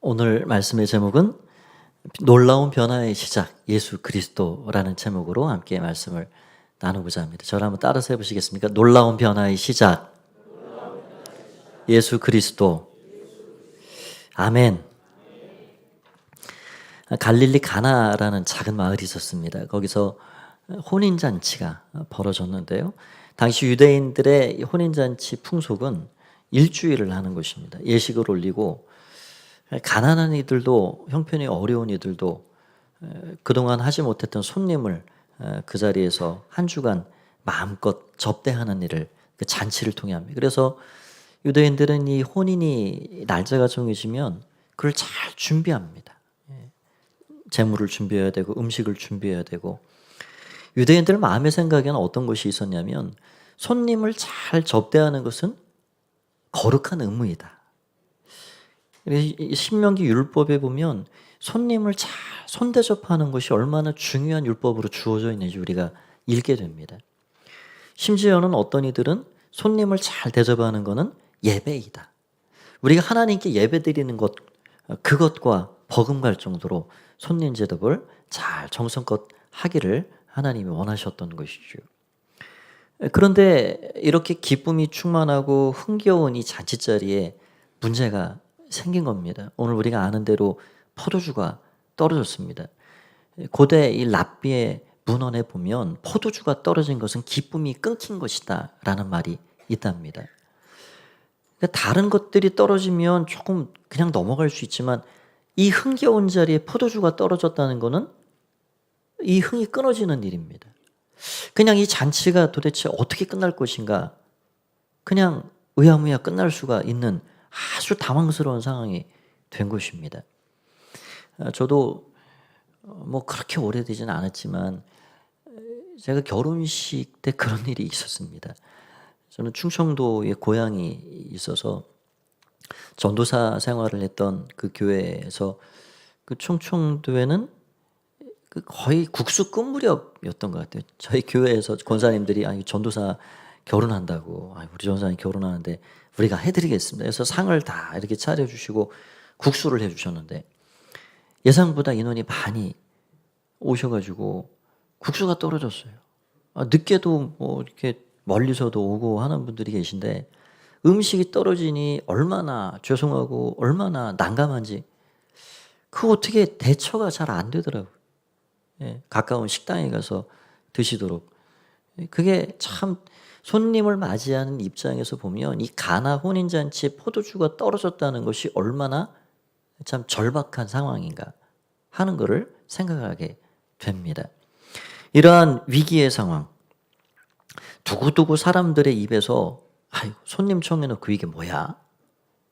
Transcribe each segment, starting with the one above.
오늘 말씀의 제목은 놀라운 변화의 시작 예수 그리스도라는 제목으로 함께 말씀을 나누고자 합니다. 저를 한번 따라서 해보시겠습니까? 놀라운 변화의 시작 예수 그리스도. 아멘. 갈릴리 가나라는 작은 마을이 있었습니다. 거기서 혼인잔치가 벌어졌는데요. 당시 유대인들의 혼인잔치 풍속은 일주일을 하는 것입니다. 예식을 올리고 가난한 이들도 형편이 어려운 이들도 그동안 하지 못했던 손님을 그 자리에서 한 주간 마음껏 접대하는 일을 그 잔치를 통해 합니다. 그래서 유대인들은 이 혼인이 날짜가 정해지면 그걸 잘 준비합니다. 재물을 준비해야 되고 음식을 준비해야 되고, 유대인들 마음의 생각에는 어떤 것이 있었냐면 손님을 잘 접대하는 것은 거룩한 의무이다. 신명기 율법에 보면 손님을 잘 손대접하는 것이 얼마나 중요한 율법으로 주어져 있는지 우리가 읽게 됩니다. 심지어는 어떤 이들은 손님을 잘 대접하는 것은 예배이다. 우리가 하나님께 예배드리는 것, 그것과 버금갈 정도로 손님 제접을 잘 정성껏 하기를 하나님이 원하셨던 것이죠. 그런데 이렇게 기쁨이 충만하고 흥겨운 이 잔치자리에 문제가 생긴 겁니다. 오늘 우리가 아는 대로 포도주가 떨어졌습니다. 고대 이 랍비의 문헌에 보면 포도주가 떨어진 것은 기쁨이 끊긴 것이다 라는 말이 있답니다. 그러니까 다른 것들이 떨어지면 조금 그냥 넘어갈 수 있지만 이 흥겨운 자리에 포도주가 떨어졌다는 것은 이 흥이 끊어지는 일입니다. 그냥 이 잔치가 도대체 어떻게 끝날 것인가, 그냥 의아무야 끝날 수가 있는 아주 당황스러운 상황이 된 것입니다. 저도 뭐 그렇게 오래되지는 않았지만 제가 결혼식 때 그런 일이 있었습니다. 저는 충청도에 고향이 있어서 전도사 생활을 했던 그 교회에서, 그 충청도에는 거의 국수 끝 무렵이었던 것 같아요. 저희 교회에서 권사님들이 전도사 결혼한다고, 우리 전도사님 결혼하는데 우리가 해드리겠습니다. 그래서 상을 다 이렇게 차려주시고 국수를 해주셨는데 예상보다 인원이 많이 오셔가지고 국수가 떨어졌어요. 늦게도 뭐 이렇게 멀리서도 오고 하는 분들이 계신데 음식이 떨어지니 얼마나 죄송하고 얼마나 난감한지, 그 어떻게 대처가 잘 안 되더라고요. 가까운 식당에 가서 드시도록. 그게 참 손님을 맞이하는 입장에서 보면 이 가나 혼인잔치에 포도주가 떨어졌다는 것이 얼마나 참 절박한 상황인가 하는 것을 생각하게 됩니다. 이러한 위기의 상황, 두고두고 사람들의 입에서 손님 청해놓고 이게 뭐야?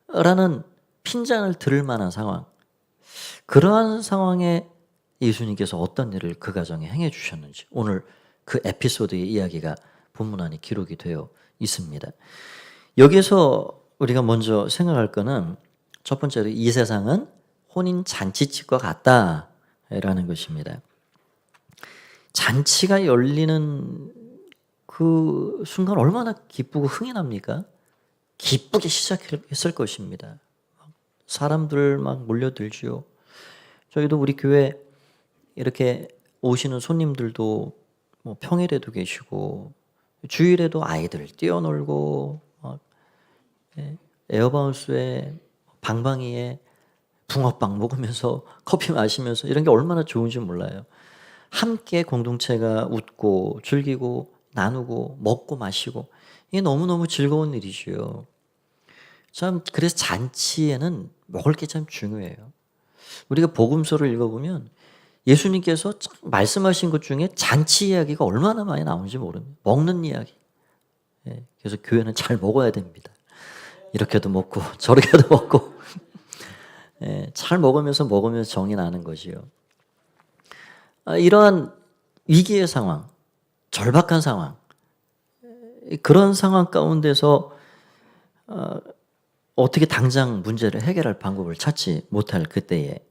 라는 핀잔을 들을 만한 상황, 그러한 상황에 예수님께서 어떤 일을 그 가정에 행해 주셨는지 오늘 그 에피소드의 이야기가 본문 안에 기록이 되어 있습니다. 여기서 우리가 먼저 생각할 거는 첫 번째로 이 세상은 혼인 잔치집과 같다라는 것입니다. 잔치가 열리는 그 순간 얼마나 기쁘고 흥이 납니까? 기쁘게 시작했을 것입니다. 사람들 막 몰려들지요. 저희도 우리 교회 이렇게 오시는 손님들도 뭐 평일에도 계시고 주일에도 아이들 뛰어놀고 에어바운스에 방방이에 붕어빵 먹으면서 커피 마시면서 이런 게 얼마나 좋은지 몰라요. 함께 공동체가 웃고 즐기고 나누고 먹고 마시고, 이게 너무너무 즐거운 일이지요. 참 그래서 잔치에는 먹을 게 참 중요해요. 우리가 복음서를 읽어보면 예수님께서 말씀하신 것 중에 잔치 이야기가 얼마나 많이 나오는지 모릅니다. 먹는 이야기. 그래서 교회는 잘 먹어야 됩니다. 이렇게도 먹고 저렇게도 먹고 잘 먹으면서 정이 나는 거지요. 이러한 위기의 상황, 절박한 상황, 그런 상황 가운데서 어떻게 당장 문제를 해결할 방법을 찾지 못할 그때에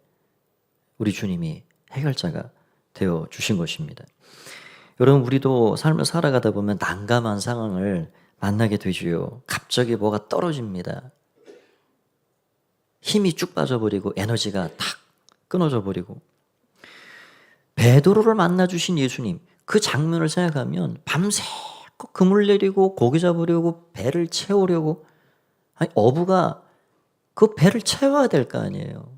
우리 주님이 해결자가 되어 주신 것입니다. 여러분, 우리도 삶을 살아가다 보면 난감한 상황을 만나게 되지요. 갑자기 뭐가 떨어집니다. 힘이 쭉 빠져버리고 에너지가 탁 끊어져 버리고, 베드로를 만나 주신 예수님, 그 장면을 생각하면 밤새껏 그물 내리고 고기 잡으려고 배를 채우려고, 아니 어부가 그 배를 채워야 될 거 아니에요.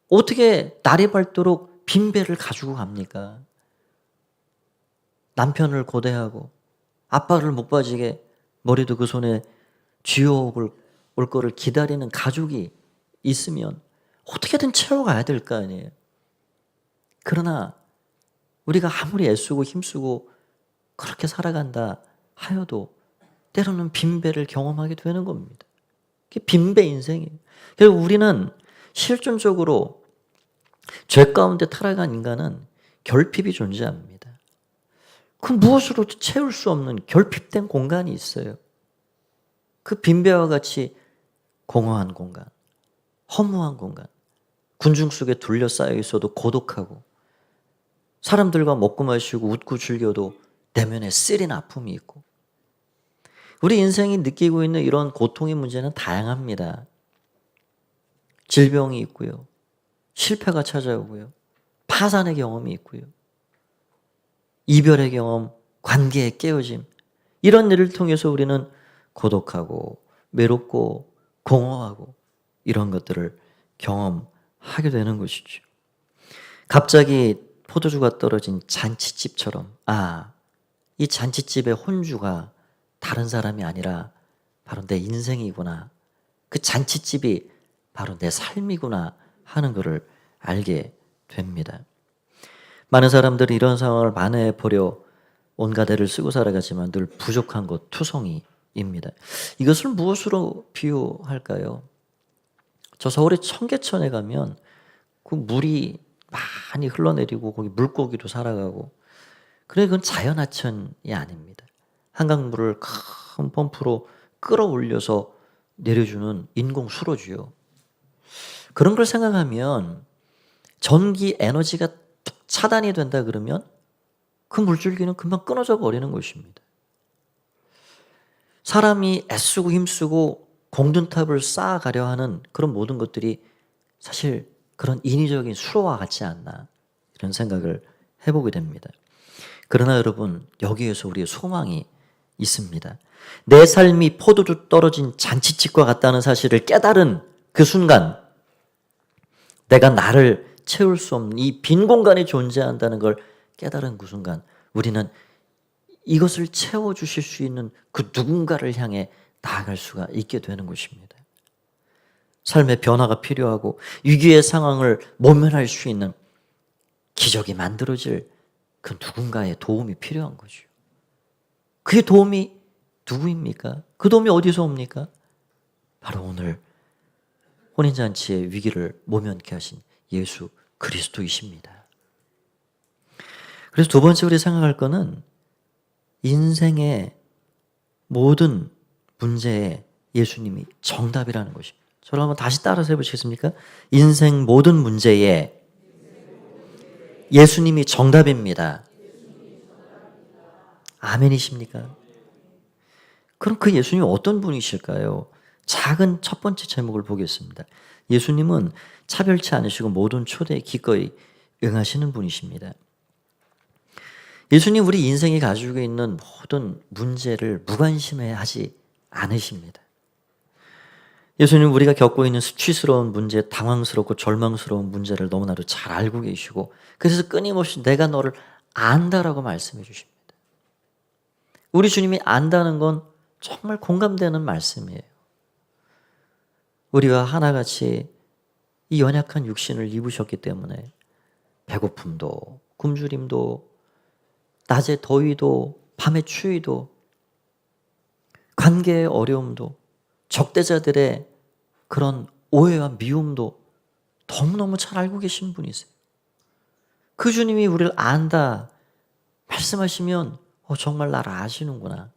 어떻게 날이 밝도록 빈 배를 가지고 갑니까? 남편을 고대하고 아빠를 못 빠지게 머리도 그 손에 쥐어올 거를 기다리는 가족이 있으면 어떻게든 채워가야 될 거 아니에요. 그러나 우리가 아무리 애쓰고 힘쓰고 그렇게 살아간다 하여도 때로는 빈배를 경험하게 되는 겁니다. 그게 빈배 인생이에요. 그래서 우리는 실존적으로 죄 가운데 타락한 인간은 결핍이 존재합니다. 그 무엇으로도 채울 수 없는 결핍된 공간이 있어요. 그 빈배와 같이 공허한 공간, 허무한 공간, 군중 속에 둘러싸여 있어도 고독하고, 사람들과 먹고 마시고 웃고 즐겨도 내면에 쓰린 아픔이 있고, 우리 인생이 느끼고 있는 이런 고통의 문제는 다양합니다. 질병이 있고요, 실패가 찾아오고요, 파산의 경험이 있고요, 이별의 경험, 관계의 깨어짐, 이런 일을 통해서 우리는 고독하고 외롭고 공허하고 이런 것들을 경험하게 되는 것이죠. 갑자기 포도주가 떨어진 잔치집처럼, 이 잔치집의 혼주가 다른 사람이 아니라 바로 내 인생이구나, 그 잔치집이 바로 내 삶이구나 하는 것을 알게 됩니다. 많은 사람들은 이런 상황을 만회해보려 온갖 애를 쓰고 살아가지만 늘 부족한 것 투성이입니다. 이것을 무엇으로 비유할까요? 저 서울의 청계천에 가면 그 물이 많이 흘러내리고 거기 물고기도 살아가고, 그래 그건 자연하천이 아닙니다. 한강물을 큰 펌프로 끌어올려서 내려주는 인공 수로지요. 그런 걸 생각하면 전기 에너지가 툭 차단이 된다 그러면 그 물줄기는 금방 끊어져 버리는 것입니다. 사람이 애쓰고 힘쓰고 공든탑을 쌓아가려 하는 그런 모든 것들이 사실 그런 인위적인 수로와 같지 않나, 이런 생각을 해보게 됩니다. 그러나 여러분, 여기에서 우리의 소망이 있습니다. 내 삶이 포도주 떨어진 잔치집과 같다는 사실을 깨달은 그 순간, 내가 나를 채울 수 없는 이 빈 공간이 존재한다는 걸 깨달은 그 순간, 우리는 이것을 채워주실 수 있는 그 누군가를 향해 나아갈 수가 있게 되는 것입니다. 삶의 변화가 필요하고 위기의 상황을 모면할 수 있는 기적이 만들어질 그 누군가의 도움이 필요한 거죠. 그의 도움이 누구입니까? 그 도움이 어디서 옵니까? 바로 오늘 혼인잔치의 위기를 모면케 하신 예수 그리스도이십니다. 그래서 두 번째 우리 생각할 거는 인생의 모든 문제에 예수님이 정답이라는 것입니다. 저를 한번 다시 따라서 해보시겠습니까? 인생 모든 문제에 예수님이 정답입니다. 아멘이십니까? 그럼 그 예수님이 어떤 분이실까요? 작은 첫 번째 제목을 보겠습니다. 예수님은 차별치 않으시고 모든 초대에 기꺼이 응하시는 분이십니다. 예수님 우리 인생이 가지고 있는 모든 문제를 무관심해 하지 않으십니다. 예수님 우리가 겪고 있는 수치스러운 문제, 당황스럽고 절망스러운 문제를 너무나도 잘 알고 계시고, 그래서 끊임없이 내가 너를 안다라고 말씀해 주십니다. 우리 주님이 안다는 건 정말 공감되는 말씀이에요. 우리가 하나같이 이 연약한 육신을 입으셨기 때문에 배고픔도 굶주림도 낮의 더위도 밤의 추위도 관계의 어려움도 적대자들의 그런 오해와 미움도 너무너무 잘 알고 계신 분이세요. 그 주님이 우리를 안다 말씀하시면 정말 나를 아시는구나,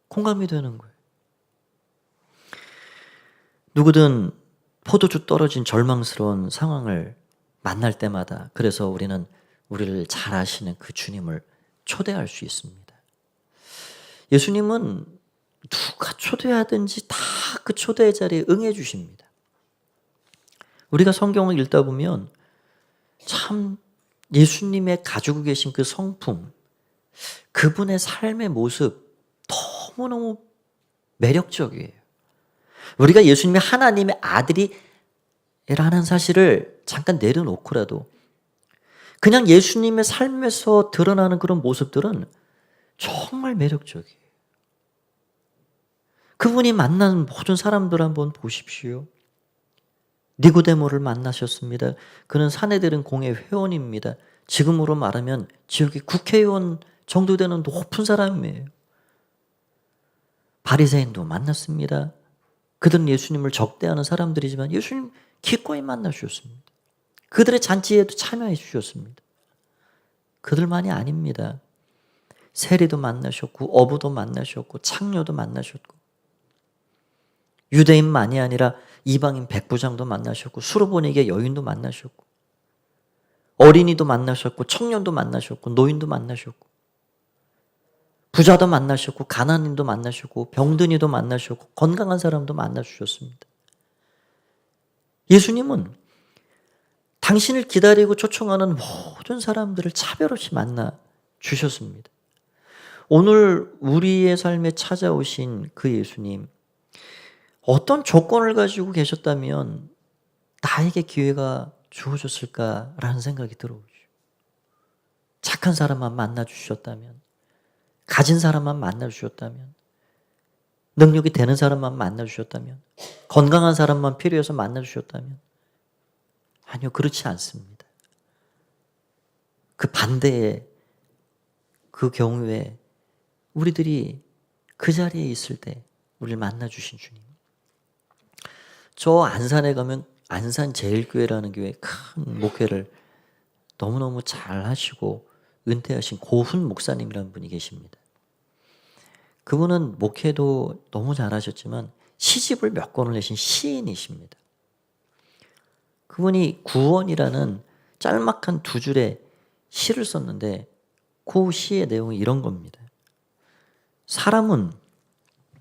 공감이 되는 거예요. 누구든 포도주 떨어진 절망스러운 상황을 만날 때마다 그래서 우리는 우리를 잘 아시는 그 주님을 초대할 수 있습니다. 예수님은 누가 초대하든지 다 그 초대의 자리에 응해 주십니다. 우리가 성경을 읽다 보면 참 예수님의 가지고 계신 그 성품, 그분의 삶의 모습 너무너무 매력적이에요. 우리가 예수님이 하나님의 아들이라는 사실을 잠깐 내려놓고라도 그냥 예수님의 삶에서 드러나는 그런 모습들은 정말 매력적이에요. 그분이 만난 모든 사람들 한번 보십시오. 니고데모를 만나셨습니다. 그는 사내들은 공회 회원입니다. 지금으로 말하면 지역의 국회의원 정도 되는 높은 사람이에요. 바리새인도 만났습니다. 그들은 예수님을 적대하는 사람들이지만 예수님 기꺼이 만나주셨습니다. 그들의 잔치에도 참여해 주셨습니다. 그들만이 아닙니다. 세리도 만나셨고 어부도 만나셨고 창녀도 만나셨고 유대인만이 아니라 이방인 백부장도 만나셨고 수로보니게 여인도 만나셨고 어린이도 만나셨고 청년도 만나셨고 노인도 만나셨고 부자도 만나셨고 가난인도 만나셨고 병든이도 만나셨고 건강한 사람도 만나주셨습니다. 예수님은 당신을 기다리고 초청하는 모든 사람들을 차별 없이 만나 주셨습니다. 오늘 우리의 삶에 찾아오신 그 예수님, 어떤 조건을 가지고 계셨다면 나에게 기회가 주어졌을까라는 생각이 들어오죠. 착한 사람만 만나주셨다면, 가진 사람만 만나주셨다면, 능력이 되는 사람만 만나주셨다면, 건강한 사람만 필요해서 만나주셨다면, 아니요, 그렇지 않습니다. 그 반대의 그 경우에 우리들이 그 자리에 있을 때 우리를 만나주신 주님. 저 안산에 가면 안산제일교회라는 교회 큰 목회를 너무너무 잘 하시고 은퇴하신 고훈 목사님이라는 분이 계십니다. 그분은 목회도 너무 잘하셨지만 시집을 몇 권을 내신 시인이십니다. 그분이 구원이라는 짤막한 두 줄의 시를 썼는데 그 시의 내용이 이런 겁니다. 사람은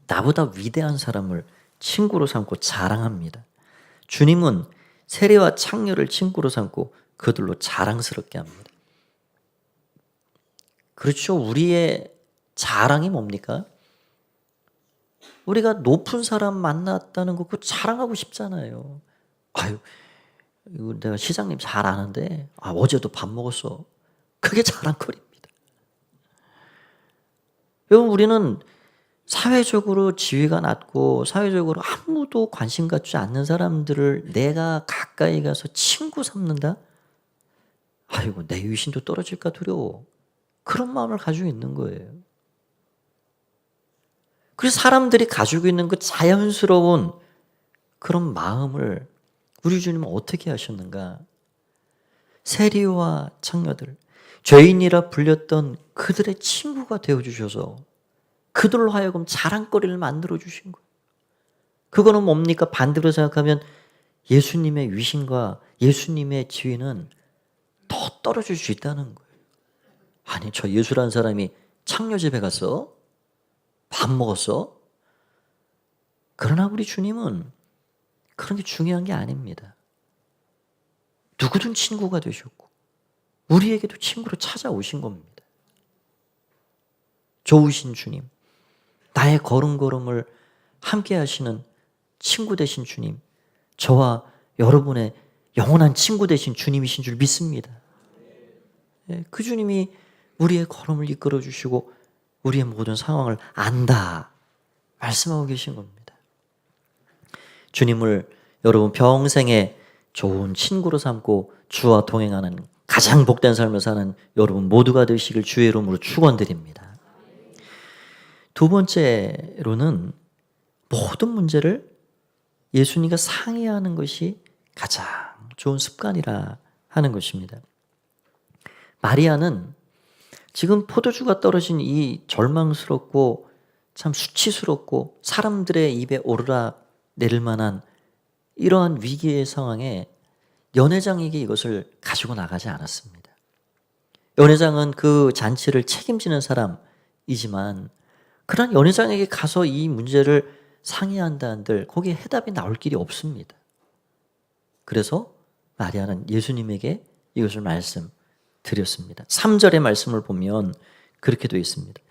나보다 위대한 사람을 친구로 삼고 자랑합니다. 주님은 세리와 창녀를 친구로 삼고 그들로 자랑스럽게 합니다. 그렇죠. 우리의 자랑이 뭡니까? 우리가 높은 사람 만났다는 거 그거 자랑하고 싶잖아요. 아유, 이거 내가 시장님 잘 아는데 어제도 밥 먹었어. 그게 자랑거리입니다. 여러분, 우리는 사회적으로 지위가 낮고 사회적으로 아무도 관심 갖지 않는 사람들을 내가 가까이 가서 친구 삼는다? 아이고, 내 위신도 떨어질까 두려워. 그런 마음을 가지고 있는 거예요. 그래서 사람들이 가지고 있는 그 자연스러운 그런 마음을 우리 주님은 어떻게 하셨는가? 세리와 창녀들, 죄인이라 불렸던 그들의 친구가 되어주셔서 그들로 하여금 자랑거리를 만들어주신 거예요. 그거는 뭡니까? 반대로 생각하면 예수님의 위신과 예수님의 지위는 더 떨어질 수 있다는 거예요. 아니, 저 예수라는 사람이 창녀 집에 갔어? 밥 먹었어? 그러나 우리 주님은 그런 게 중요한 게 아닙니다. 누구든 친구가 되셨고 우리에게도 친구로 찾아오신 겁니다. 좋으신 주님, 나의 걸음걸음을 함께 하시는 친구 되신 주님, 저와 여러분의 영원한 친구 되신 주님이신 줄 믿습니다. 그 주님이 우리의 걸음을 이끌어 주시고 우리의 모든 상황을 안다 말씀하고 계신 겁니다. 주님을 여러분 평생에 좋은 친구로 삼고 주와 동행하는 가장 복된 삶을 사는 여러분 모두가 되시길 주의 이름으로 축원드립니다. 두 번째로는 모든 문제를 예수님과 상의하는 것이 가장 좋은 습관이라 하는 것입니다. 마리아는 지금 포도주가 떨어진 이 절망스럽고 참 수치스럽고 사람들의 입에 오르락 내릴 만한 이러한 위기의 상황에 연회장에게 이것을 가지고 나가지 않았습니다. 연회장은 그 잔치를 책임지는 사람이지만 그런 연회장에게 가서 이 문제를 상의한다 한들 거기에 해답이 나올 길이 없습니다. 그래서 마리아는 예수님에게 이것을 말씀드렸습니다. 3절의 말씀을 보면 그렇게 되어 있습니다.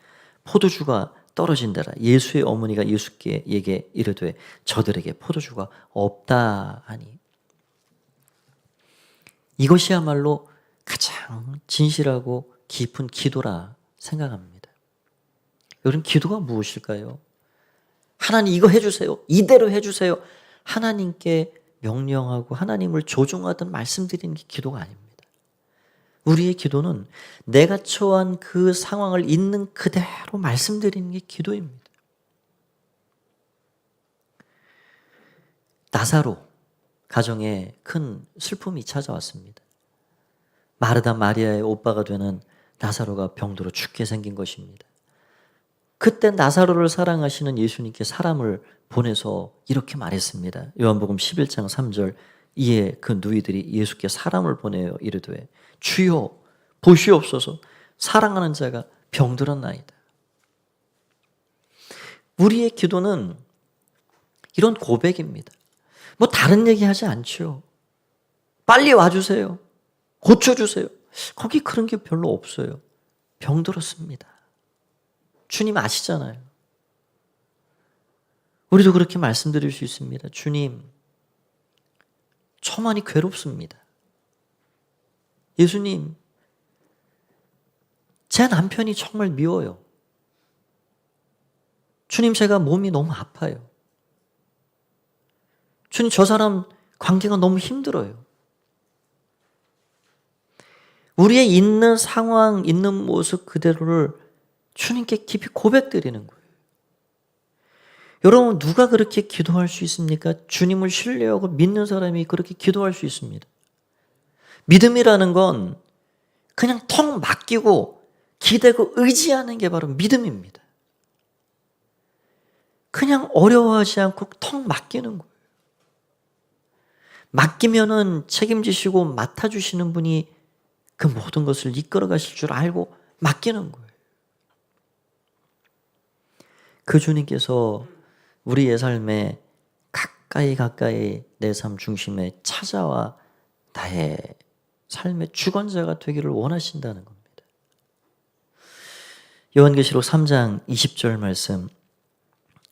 포도주가 떨어진다라. 예수의 어머니가 예수께에게 이르되 저들에게 포도주가 없다 하니. 이것이야말로 가장 진실하고 깊은 기도라 생각합니다. 여러분, 기도가 무엇일까요? 하나님 이거 해주세요. 이대로 해주세요. 하나님께 명령하고 하나님을 조종하든 말씀드리는 게 기도가 아닙니다. 우리의 기도는 내가 처한 그 상황을 있는 그대로 말씀드리는 게 기도입니다. 나사로 가정에 큰 슬픔이 찾아왔습니다. 마르다 마리아의 오빠가 되는 나사로가 병들어 죽게 생긴 것입니다. 그때 나사로를 사랑하시는 예수님께 사람을 보내서 이렇게 말했습니다. 요한복음 11장 3절. 이에 그 누이들이 예수께 사람을 보내어 이르되 주여 보시옵소서 사랑하는 자가 병들었나이다. 우리의 기도는 이런 고백입니다. 뭐 다른 얘기하지 않죠. 빨리 와주세요. 고쳐주세요. 거기 그런 게 별로 없어요. 병들었습니다. 주님 아시잖아요. 우리도 그렇게 말씀드릴 수 있습니다. 주님, 저 많이 괴롭습니다. 예수님, 제 남편이 정말 미워요. 주님, 제가 몸이 너무 아파요. 주님, 저 사람 관계가 너무 힘들어요. 우리의 있는 상황, 있는 모습 그대로를 주님께 깊이 고백드리는 거예요. 여러분, 누가 그렇게 기도할 수 있습니까? 주님을 신뢰하고 믿는 사람이 그렇게 기도할 수 있습니다. 믿음이라는 건 그냥 턱 맡기고 기대고 의지하는 게 바로 믿음입니다. 그냥 어려워하지 않고 턱 맡기는 거예요. 맡기면은 책임지시고 맡아주시는 분이 그 모든 것을 이끌어 가실 줄 알고 맡기는 거예요. 그 주님께서 우리의 삶에 가까이 내 삶 중심에 찾아와 나의 삶의 주관자가 되기를 원하신다는 겁니다. 요한계시록 3장 20절 말씀,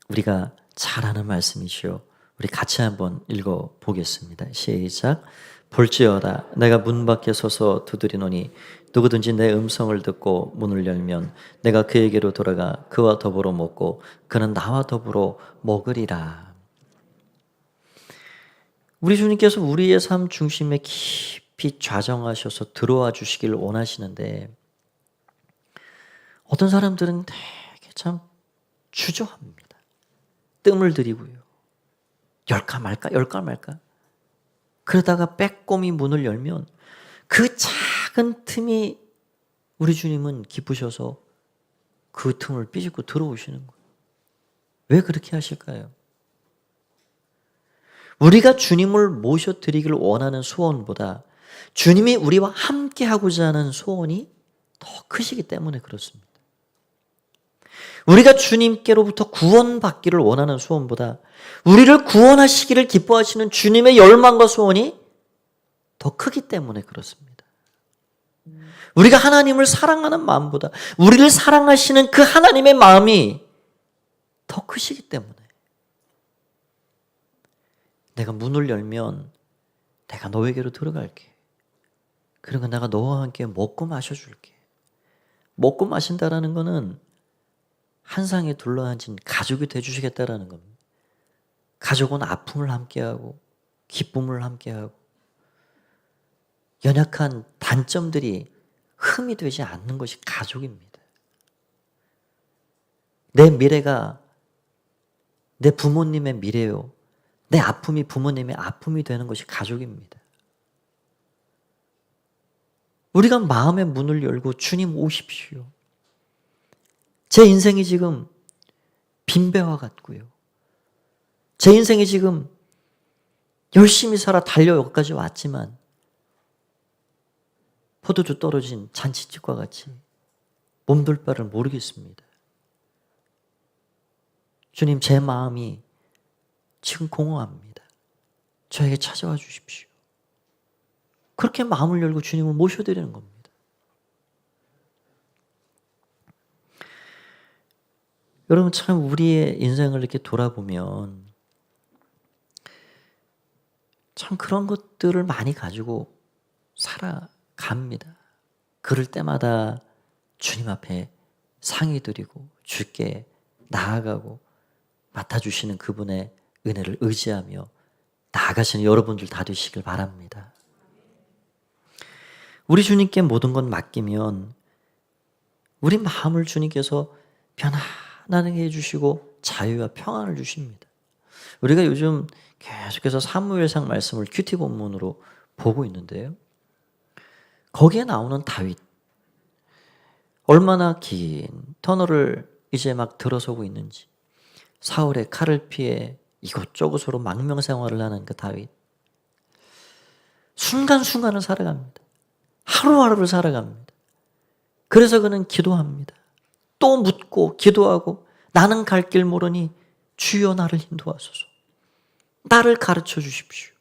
우리가 잘 아는 말씀이시요. 우리 같이 한번 읽어보겠습니다. 시작. 볼지어다 내가 문 밖에 서서 두드리노니 누구든지 내 음성을 듣고 문을 열면 내가 그에게로 돌아가 그와 더불어 먹고 그는 나와 더불어 먹으리라. 우리 주님께서 우리의 삶 중심에 깊이 좌정하셔서 들어와 주시길 원하시는데 어떤 사람들은 되게 참 주저합니다. 뜸을 들이고요. 열까 말까 그러다가 빼꼼히 문을 열면 그 작은 틈이 우리 주님은 기쁘셔서 그 틈을 삐집고 들어오시는 거예요. 왜 그렇게 하실까요? 우리가 주님을 모셔드리기를 원하는 소원보다 주님이 우리와 함께 하고자 하는 소원이 더 크시기 때문에 그렇습니다. 우리가 주님께로부터 구원받기를 원하는 소원보다 우리를 구원하시기를 기뻐하시는 주님의 열망과 소원이 더 크기 때문에 그렇습니다. 우리가 하나님을 사랑하는 마음보다 우리를 사랑하시는 그 하나님의 마음이 더 크시기 때문에 내가 문을 열면 내가 너에게로 들어갈게. 그리고 내가 너와 함께 먹고 마셔줄게. 먹고 마신다라는 것은 한 상에 둘러앉은 가족이 되어주시겠다라는 겁니다. 가족은 아픔을 함께하고 기쁨을 함께하고 연약한 단점들이 흠이 되지 않는 것이 가족입니다. 내 미래가 내 부모님의 미래요. 내 아픔이 부모님의 아픔이 되는 것이 가족입니다. 우리가 마음의 문을 열고 주님 오십시오. 제 인생이 지금 빈배와 같고요. 제 인생이 지금 열심히 살아 달려 여기까지 왔지만 포도주 떨어진 잔치집과 같이 몸둘 바를 모르겠습니다. 주님, 제 마음이 지금 공허합니다. 저에게 찾아와 주십시오. 그렇게 마음을 열고 주님을 모셔드리는 겁니다. 여러분, 참 우리의 인생을 이렇게 돌아보면 참 그런 것들을 많이 가지고 살아갑니다. 그럴 때마다 주님 앞에 상의 드리고 주께 나아가고 맡아주시는 그분의 은혜를 의지하며 나아가시는 여러분들 다 되시길 바랍니다. 우리 주님께 모든 것 맡기면 우리 마음을 주님께서 편안하게 해주시고 자유와 평안을 주십니다. 우리가 요즘 계속해서 사무엘상 말씀을 큐티 본문으로 보고 있는데요. 거기에 나오는 다윗, 얼마나 긴 터널을 이제 막 들어서고 있는지, 사울의 칼을 피해 이곳저곳으로 망명 생활을 하는 그 다윗, 순간순간을 살아갑니다. 하루하루를 살아갑니다. 그래서 그는 기도합니다. 또 묻고 기도하고, 나는 갈 길 모르니 주여 나를 인도하소서. 나를 가르쳐 주십시오.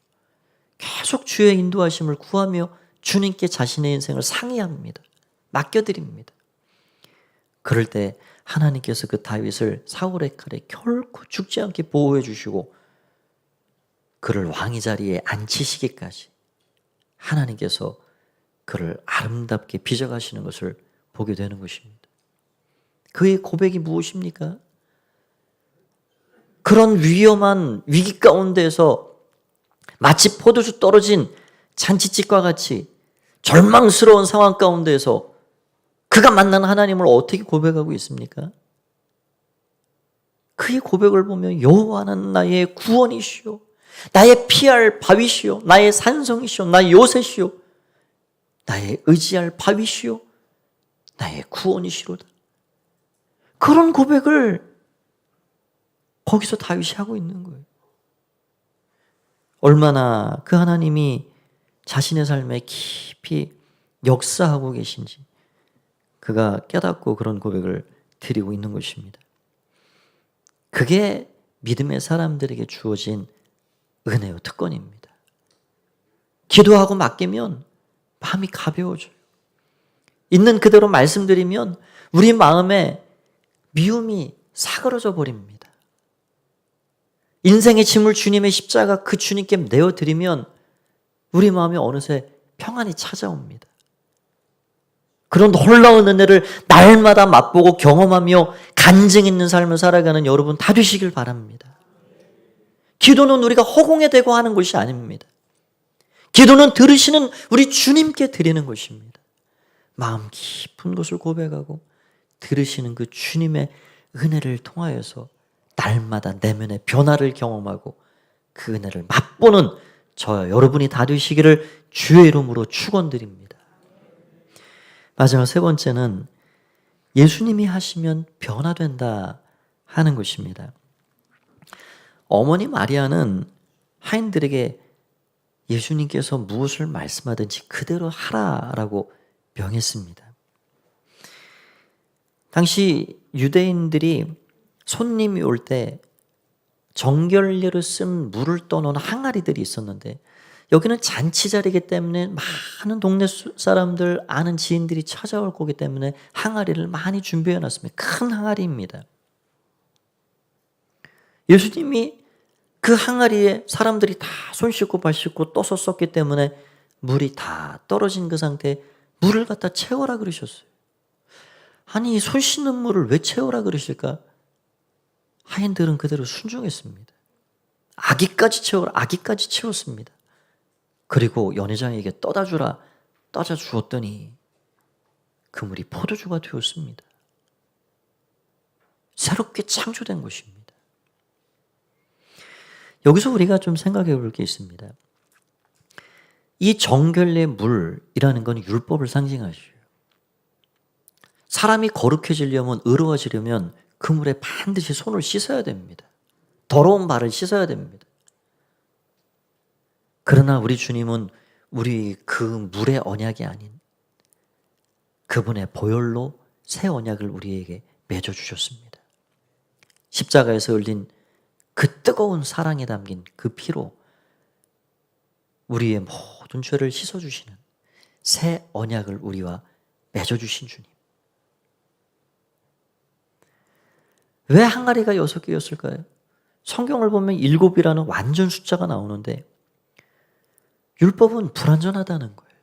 계속 주의 인도하심을 구하며 주님께 자신의 인생을 상의합니다. 맡겨드립니다. 그럴 때 하나님께서 그 다윗을 사울의 칼에 결코 죽지 않게 보호해 주시고 그를 왕의 자리에 앉히시기까지 하나님께서 그를 아름답게 빚어가시는 것을 보게 되는 것입니다. 그의 고백이 무엇입니까? 그런 위험한 위기 가운데에서 마치 포도주 떨어진 잔치집과 같이 절망스러운 상황 가운데에서 그가 만난 하나님을 어떻게 고백하고 있습니까? 그의 고백을 보면 여호와는 나의 구원이시오, 나의 피할 바위시오, 나의 산성이시오, 나의 요새시오, 나의 의지할 바위시오, 나의 구원이시로다. 그런 고백을 거기서 다윗이 하고 있는 거예요. 얼마나 그 하나님이 자신의 삶에 깊이 역사하고 계신지 그가 깨닫고 그런 고백을 드리고 있는 것입니다. 그게 믿음의 사람들에게 주어진 은혜요 특권입니다. 기도하고 맡기면 마음이 가벼워져요. 있는 그대로 말씀드리면 우리 마음에 미움이 사그러져 버립니다. 인생의 짐을 주님의 십자가 그 주님께 내어드리면 우리 마음에 어느새 평안이 찾아옵니다. 그런 놀라운 은혜를 날마다 맛보고 경험하며 간증 있는 삶을 살아가는 여러분 다 되시길 바랍니다. 기도는 우리가 허공에 대고 하는 것이 아닙니다. 기도는 들으시는 우리 주님께 드리는 것입니다. 마음 깊은 것을 고백하고 들으시는 그 주님의 은혜를 통하여서 날마다 내면의 변화를 경험하고 그 은혜를 맛보는 저와 여러분이 다 되시기를 주의 이름으로 축원드립니다. 마지막 세 번째는 예수님이 하시면 변화된다 하는 것입니다. 어머니 마리아는 하인들에게 예수님께서 무엇을 말씀하든지 그대로 하라라고 명했습니다. 당시 유대인들이 손님이 올 때 정결례로 쓴 물을 떠놓은 항아리들이 있었는데 여기는 잔치 자리이기 때문에 많은 동네 사람들 아는 지인들이 찾아올 거기 때문에 항아리를 많이 준비해 놨습니다. 큰 항아리입니다. 예수님이 그 항아리에 사람들이 다 손 씻고 발 씻고 떠서 썼기 때문에 물이 다 떨어진 그 상태에 물을 갖다 채워라 그러셨어요. 아니 손 씻는 물을 왜 채워라 그러실까? 하인들은 그대로 순종했습니다. 아기까지 채워라, 아기까지 채웠습니다. 그리고 연회장에게 떠다 주라, 떠다 주었더니 그 물이 포도주가 되었습니다. 새롭게 창조된 것입니다. 여기서 우리가 좀 생각해 볼 게 있습니다. 이 정결례 물이라는 건 율법을 상징하시죠. 사람이 거룩해지려면, 의로워지려면 그 물에 반드시 손을 씻어야 됩니다. 더러운 발을 씻어야 됩니다. 그러나 우리 주님은 우리 그 물의 언약이 아닌 그분의 보혈로 새 언약을 우리에게 맺어주셨습니다. 십자가에서 흘린 그 뜨거운 사랑에 담긴 그 피로 우리의 모든 모든 죄를 씻어주시는 새 언약을 우리와 맺어주신 주님. 왜 항아리가 6개였을까요? 성경을 보면 7이라는 완전 숫자가 나오는데 율법은 불완전하다는 거예요.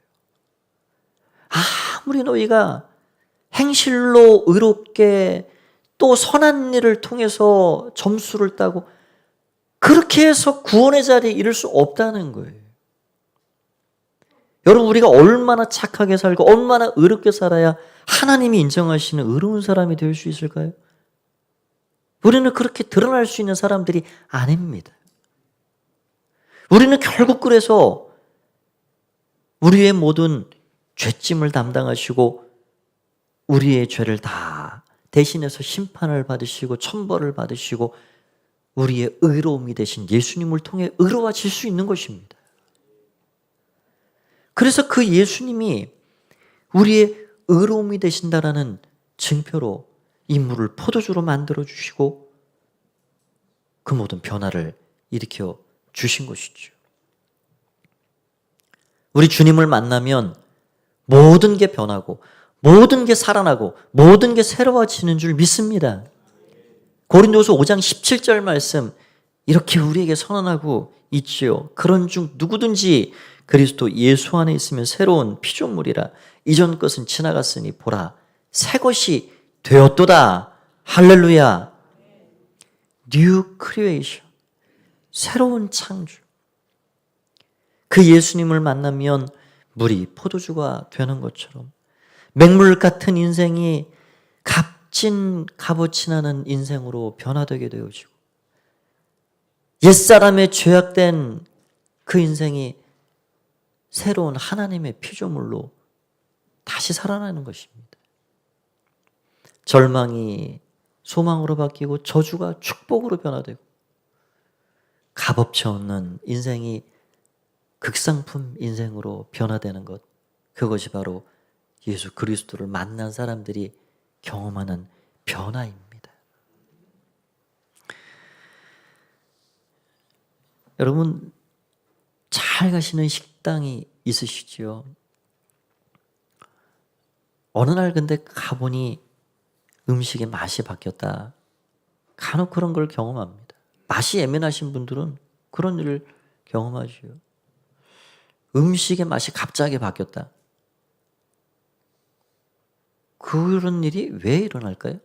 아무리 너희가 행실로 의롭게 또 선한 일을 통해서 점수를 따고 그렇게 해서 구원의 자리에 이를 수 없다는 거예요. 여러분, 우리가 얼마나 착하게 살고 얼마나 의롭게 살아야 하나님이 인정하시는 의로운 사람이 될 수 있을까요? 우리는 그렇게 드러날 수 있는 사람들이 아닙니다. 우리는 결국 그래서 우리의 모든 죄짐을 담당하시고 우리의 죄를 다 대신해서 심판을 받으시고 천벌을 받으시고 우리의 의로움이 되신 예수님을 통해 의로워질 수 있는 것입니다. 그래서 그 예수님이 우리의 의로움이 되신다라는 증표로 인물을 포도주로 만들어 주시고 그 모든 변화를 일으켜 주신 것이죠. 우리 주님을 만나면 모든 게 변하고 모든 게 살아나고 모든 게 새로워지는 줄 믿습니다. 고린도서 5장 17절 말씀 이렇게 우리에게 선언하고 있지요. 그런 중 누구든지 그리스도 예수 안에 있으면 새로운 피조물이라 이전 것은 지나갔으니 보라 새 것이 되었도다. 할렐루야. New creation. 새로운 창조. 그 예수님을 만나면 물이 포도주가 되는 것처럼 맹물 같은 인생이 값진 값어치 나는 인생으로 변화되게 되어지고 옛사람의 죄악된 그 인생이 새로운 하나님의 피조물로 다시 살아나는 것입니다. 절망이 소망으로 바뀌고 저주가 축복으로 변화되고 값어치 없는 인생이 극상품 인생으로 변화되는 것, 그것이 바로 예수 그리스도를 만난 사람들이 경험하는 변화입니다. 여러분, 잘 가시는 식당이 있으시죠? 어느 날 근데 가보니 음식의 맛이 바뀌었다. 간혹 그런 걸 경험합니다. 맛이 예민하신 분들은 그런 일을 경험하죠. 음식의 맛이 갑자기 바뀌었다. 그런 일이 왜 일어날까요?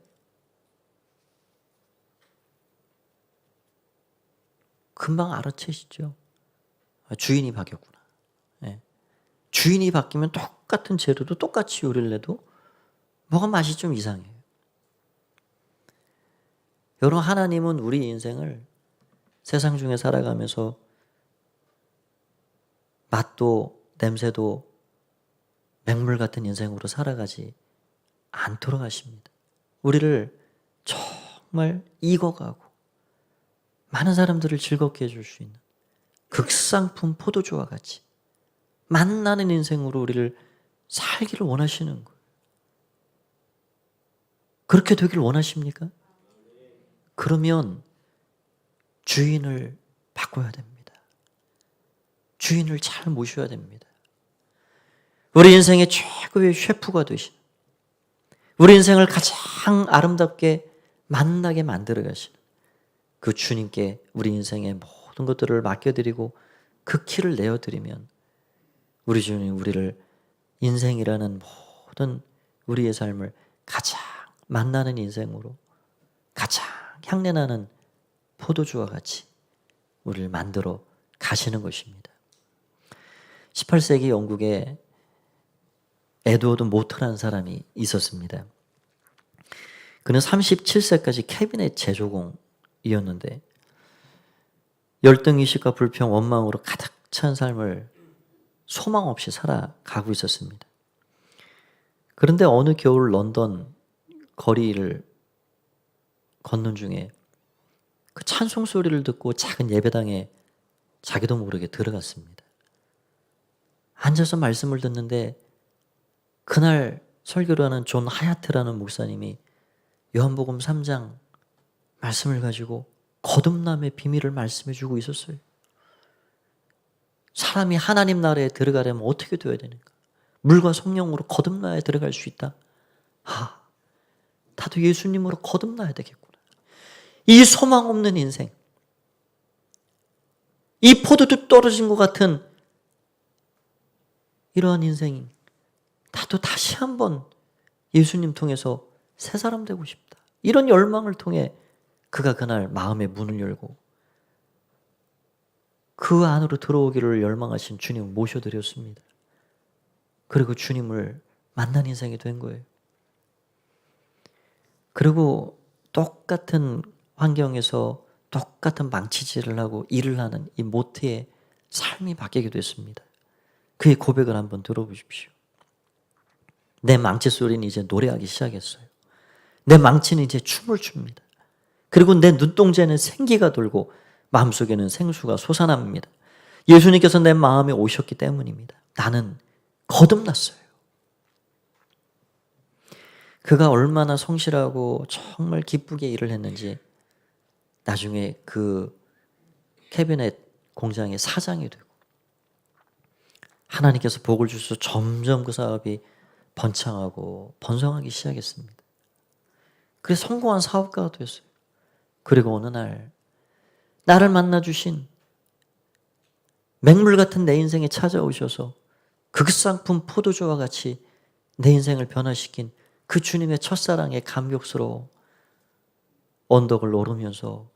금방 알아채시죠. 주인이 바뀌었구나. 네. 주인이 바뀌면 똑같은 재료도 똑같이 요리를 해도 뭐가 맛이 좀 이상해요. 여러분, 하나님은 우리 인생을 세상 중에 살아가면서 맛도 냄새도 맹물 같은 인생으로 살아가지 않도록 하십니다. 우리를 정말 익어가고 많은 사람들을 즐겁게 해줄 수 있는 극상품 포도주와 같이 맛나는 인생으로 우리를 살기를 원하시는 거예요. 그렇게 되기를 원하십니까? 그러면 주인을 바꿔야 됩니다. 주인을 잘 모셔야 됩니다. 우리 인생의 최고의 셰프가 되신, 우리 인생을 가장 아름답게 만나게 만들어 가시는 그 주님께 우리 인생의 모든 것들을 맡겨드리고 그 키를 내어드리면 우리 주님 우리를 인생이라는 모든 우리의 삶을 가장 만나는 인생으로 가장 향내나는 포도주와 같이 우리를 만들어 가시는 것입니다. 18세기 영국에 에드워드 모터라는 사람이 있었습니다. 그는 37세까지 캐비넷 제조공이었는데 열등의식과 불평, 원망으로 가득 찬 삶을 소망 없이 살아가고 있었습니다. 그런데 어느 겨울 런던 거리를 걷는 중에 그 찬송 소리를 듣고 작은 예배당에 자기도 모르게 들어갔습니다. 앉아서 말씀을 듣는데 그날 설교를 하는 존 하야트라는 목사님이 요한복음 3장 말씀을 가지고 거듭남의 비밀을 말씀해 주고 있었어요. 사람이 하나님 나라에 들어가려면 어떻게 되어야 되는가? 물과 성령으로 거듭나야 들어갈 수 있다. 나도 예수님으로 거듭나야 되겠구나. 이 소망 없는 인생, 이 포도주 떨어진 것 같은 이러한 인생이 나도 다시 한번 예수님 통해서 새 사람 되고 싶다. 이런 열망을 통해 그가 그날 마음의 문을 열고 그 안으로 들어오기를 열망하신 주님을 모셔드렸습니다. 그리고 주님을 만난 인생이 된 거예요. 그리고 똑같은 환경에서 똑같은 망치질을 하고 일을 하는 이 모태의 삶이 바뀌게 됐습니다. 그의 고백을 한번 들어보십시오. 내 망치 소리는 이제 노래하기 시작했어요. 내 망치는 이제 춤을 춥니다. 그리고 내 눈동자에는 생기가 돌고 마음속에는 생수가 솟아납니다. 예수님께서 내 마음에 오셨기 때문입니다. 나는 거듭났어요. 그가 얼마나 성실하고 정말 기쁘게 일을 했는지 나중에 그 캐비넷 공장의 사장이 되고 하나님께서 복을 주셔서 점점 그 사업이 번창하고 번성하기 시작했습니다. 그래서 성공한 사업가가 됐어요. 그리고 어느 날 나를 만나주신 맹물 같은 내 인생에 찾아오셔서 극상품 포도주와 같이 내 인생을 변화시킨 그 주님의 첫사랑에 감격스러워 언덕을 오르면서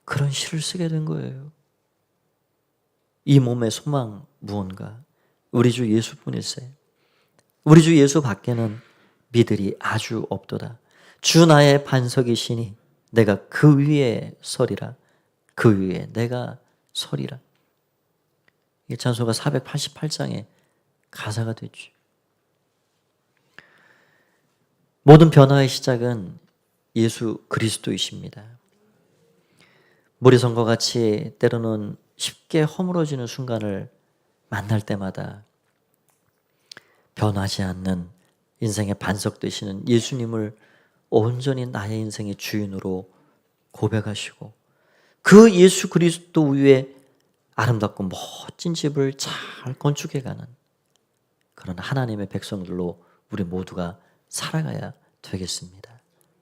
그런 시를 쓰게 된 거예요. 이 몸의 소망 무언가? 우리 주 예수뿐일세. 우리 주 예수 밖에는 미들이 아주 없도다. 주 나의 반석이시니 내가 그 위에 서리라. 그 위에 내가 서리라. 이 찬송가 488장의 가사가 됐죠. 모든 변화의 시작은 예수 그리스도이십니다. 모리선과 같이 때로는 쉽게 허물어지는 순간을 만날 때마다 변하지 않는 인생의 반석 되시는 예수님을 온전히 나의 인생의 주인으로 고백하시고 그 예수 그리스도 위에 아름답고 멋진 집을 잘 건축해가는 그런 하나님의 백성들로 우리 모두가 살아가야 되겠습니다.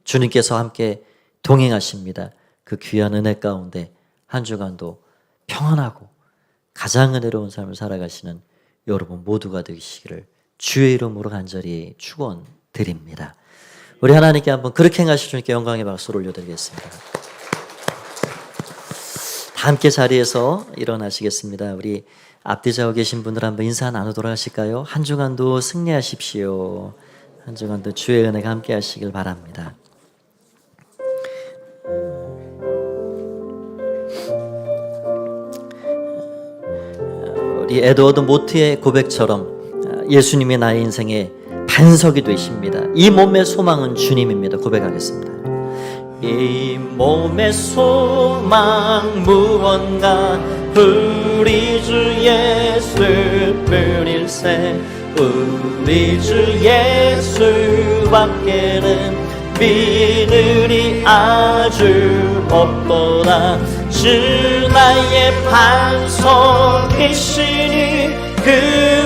주님께서 함께 동행하십니다. 그 귀한 은혜 가운데 한 주간도 평안하고 가장 은혜로운 삶을 살아가시는 여러분 모두가 되시기를 주의 이름으로 간절히 축원드립니다. 우리 하나님께 한번 그렇게 행하실 주님께 영광의 박수를 올려드리겠습니다. 다 함께 자리에서 일어나시겠습니다. 우리 앞뒤 좌우 계신 분들 한번 인사 나누도록 하실까요? 한 주간도 승리하십시오. 한 주간도 주의 은혜가 함께 하시길 바랍니다. 우리 에드워드 모트의 고백처럼 예수님이 나의 인생의 반석이 되십니다. 이 몸의 소망은 주님입니다. 고백하겠습니다. 이 몸의 소망 무언가 우리 주 예수뿐일세. 우리 주 예수밖에는 믿으리 아주 없도다. 주 나의 반석이시니 그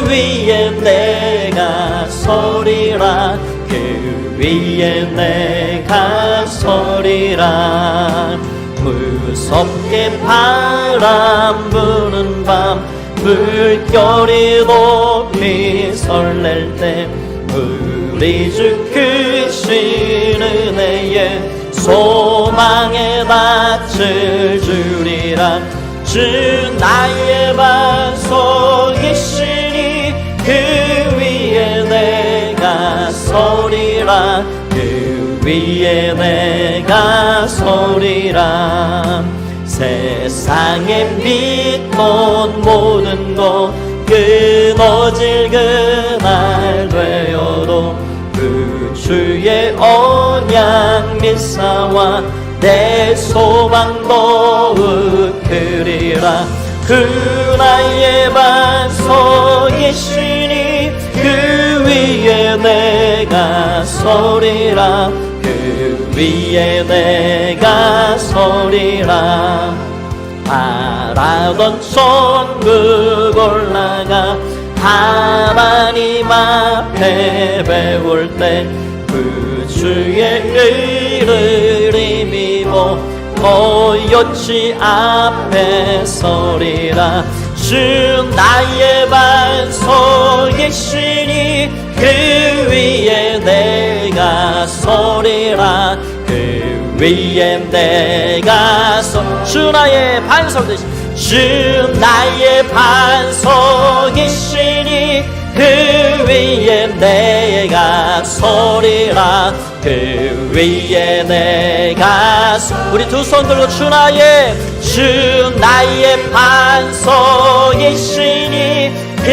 위에 내가 서리라. 그 위에 내가 서리라. 무섭게 바람 부는 밤 물결이 높이 설렐 때 우리 주 크신 은혜에 소망의 낯을 주리라. 주 나의 반석이시니 그 위에 내가 서리라. 그 위에 내가 서리라. 세상의 빛돈 모든 것 끊어질 그날 되어도 그 주의 언약 믿사와 내 소망 더욱 크리라. 그 나의 반석이시니 그 위에 내가 서리라. 그 위에 내가 서리라. 바라던 천국 앞에 배울 때 그 주의 의를 힘입어 보였지 앞에 서리라. 주 나의 반석이시니 그 위에 내가 서리라. 그 위에 내가 주 나의 반석 되시. 주 나의 반석이시니 그 위에 내가 서리라. 그 위에 내가 우리 두 손 들고 주 나의 반석이시니 그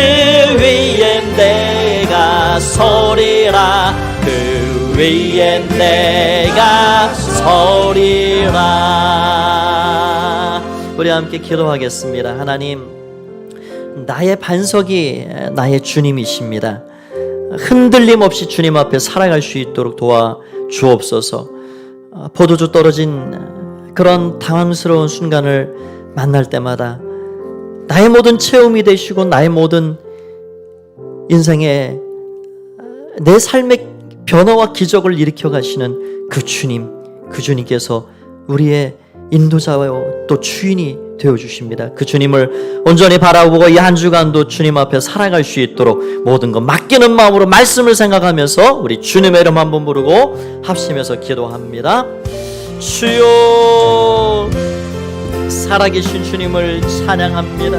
위에 내가 서리라. 그 위에 내가 서리라. 우리 함께 기도하겠습니다. 하나님, 나의 반석이 나의 주님이십니다. 흔들림 없이 주님 앞에 살아갈 수 있도록 도와 주옵소서. 포도주 떨어진 그런 당황스러운 순간을 만날 때마다 나의 모든 체험이 되시고 나의 모든 인생의 내 삶의 변화와 기적을 일으켜 가시는 그 주님, 그 주님께서 우리의 인도자와 또 주인이 되어주십니다. 그 주님을 온전히 바라보고 이 한 주간도 주님 앞에 살아갈 수 있도록 모든 것 맡기는 마음으로 말씀을 생각하면서 우리 주님의 이름 한번 부르고 합심해서 기도합니다. 주여, 살아계신 주님을 찬양합니다.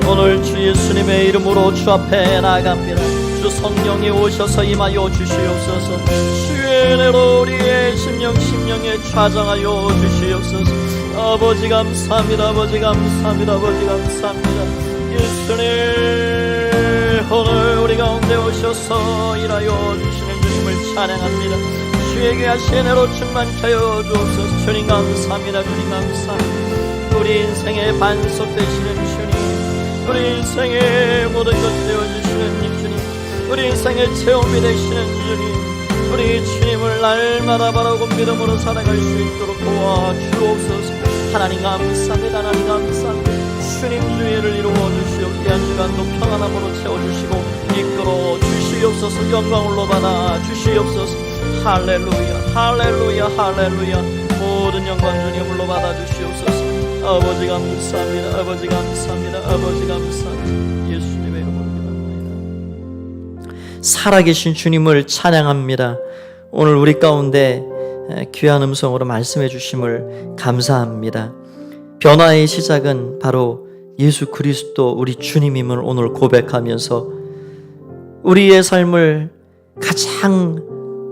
오늘 주 예수님의 이름으로 주 앞에 나아갑니다. 주 성령이 오셔서 임하여 주시옵소서. 주의 은혜로 우리의 심령에 좌정하여 주시옵소서. 아버지 감사합니다. 아버지 감사합니다. 아버지 감사합니다. 예수님, 오늘 우리 가운데 오셔서 일하여 주시는 주님을 찬양합니다. 주의 귀하신 은혜로 충만케 하여 주옵소서. 주님 감사합니다. 주님 감사합니다. 우리 인생의 반석 되시는 주님, 우리 인생의 모든 것 되어주시는 주님, 우리 인생의 체험이 되시는 주님, 우리 주님을 날마다 바라고 믿음으로 살아갈 수 있도록 도와주옵소서. 하나님 감사합니다. 하나님 감사합니다. 주님 주의를 이루어 주시옵소서. 이 한 주간도 평안함으로 채워주시고 이끌어 주시옵소서. 영광을 받아 주시옵소서. 할렐루야, 할렐루야, 할렐루야. 모든 영광 주님으로 받아 주시옵소서. 아버지 감사합니다. 아버지 감사합니다. 아버지 감사합니다. 예수님의 이름으로 기도합니다. 살아계신 주님을 찬양합니다. 오늘 우리 가운데 귀한 음성으로 말씀해 주심을 감사합니다. 변화의 시작은 바로 예수 그리스도 우리 주님임을 오늘 고백하면서 우리의 삶을 가장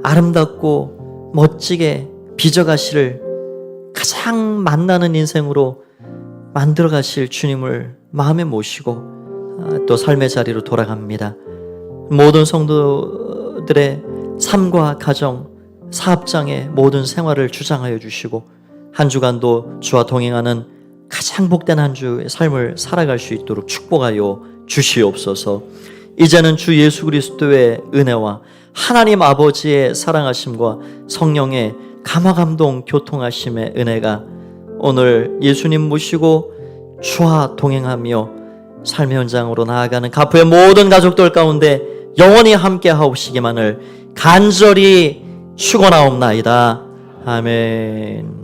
아름답고 멋지게 빚어가실 가장 만나는 인생으로 만들어 가실 주님을 마음에 모시고 또 삶의 자리로 돌아갑니다. 모든 성도들의 삶과 가정, 사업장의 모든 생활을 주장하여 주시고 한 주간도 주와 동행하는 가장 복된 한 주의 삶을 살아갈 수 있도록 축복하여 주시옵소서. 이제는 주 예수 그리스도의 은혜와 하나님 아버지의 사랑하심과 성령의 감화감동 교통하심의 은혜가 오늘 예수님 모시고 주와 동행하며 삶의 현장으로 나아가는 가프의 모든 가족들 가운데 영원히 함께 하옵시기만을 간절히 축원하옵나이다. 아멘.